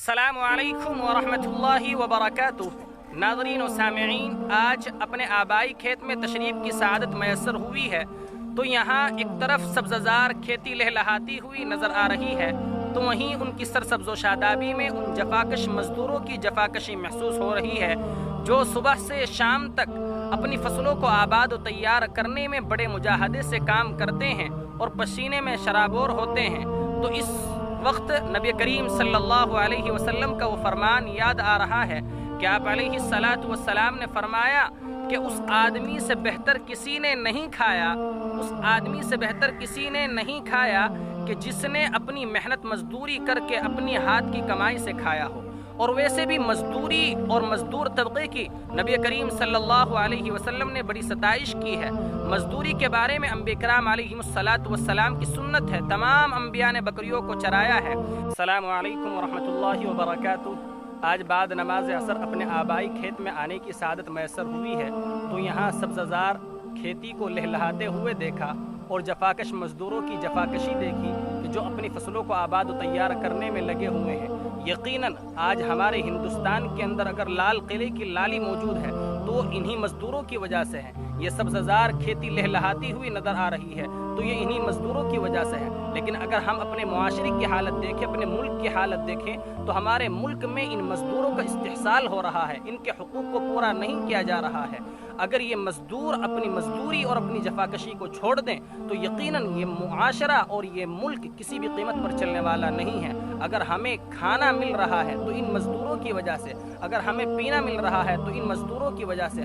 السلام علیکم ورحمۃ اللہ وبرکاتہ۔ ناظرین و سامعین، آج اپنے آبائی کھیت میں تشریف کی سعادت میسر ہوئی ہے تو یہاں ایک طرف سبززار کھیتی لہلہاتی ہوئی نظر آ رہی ہے تو وہیں ان کی سرسبز و شادابی میں ان جفاکش مزدوروں کی جفاکشی محسوس ہو رہی ہے جو صبح سے شام تک اپنی فصلوں کو آباد و تیار کرنے میں بڑے مجاہدے سے کام کرتے ہیں اور پسینے میں شرابور ہوتے ہیں۔ تو اس وقت نبی کریم صلی اللہ علیہ وسلم کا وہ فرمان یاد آ رہا ہے کہ آپ علیہ الصلاۃ والسلام نے فرمایا کہ اس آدمی سے بہتر کسی نے نہیں کھایا کہ جس نے اپنی محنت مزدوری کر کے اپنی ہاتھ کی کمائی سے کھایا ہو۔ اور ویسے بھی مزدوری اور مزدور طبقے کی نبی کریم صلی اللہ علیہ وسلم نے بڑی ستائش کی ہے۔ مزدوری کے بارے میں انبیاء کرام علیہ الصلاۃ والسلام کی سنت ہے، تمام انبیاء نے بکریوں کو چرایا ہے۔ السلام علیکم ورحمۃ اللہ وبرکاتہ۔ آج بعد نماز عصر اپنے آبائی کھیت میں آنے کی سعادت میسر ہوئی ہے تو یہاں سبززار کھیتی کو لہلہاتے ہوئے دیکھا اور جفاکش مزدوروں کی جفاکشی دیکھی کہ جو اپنی فصلوں کو آباد و تیار کرنے میں لگے ہوئے ہیں۔ یقیناً آج ہمارے ہندوستان کے اندر اگر لال قلعے کی لالی موجود ہے تو وہ انہی مزدوروں کی وجہ سے ہے۔ یہ سبززار کھیتی لہلہاتی ہوئی نظر آ رہی ہے تو یہ انہی مزدوروں کی وجہ سے ہے۔ لیکن اگر ہم اپنے معاشرے کی حالت دیکھیں، اپنے ملک کی حالت دیکھیں تو ہمارے ملک میں ان مزدوروں کا استحصال ہو رہا ہے، ان کے حقوق کو پورا نہیں کیا جا رہا ہے۔ اگر یہ مزدور اپنی مزدوری اور اپنی جفاکشی کو چھوڑ دیں تو یقیناً یہ معاشرہ اور یہ ملک کسی بھی قیمت پر چلنے والا نہیں ہے۔ اگر ہمیں کھانا مل رہا ہے تو ان مزدوروں کی وجہ سے، اگر ہمیں پینا مل رہا ہے تو ان مزدوروں کی وجہ سے۔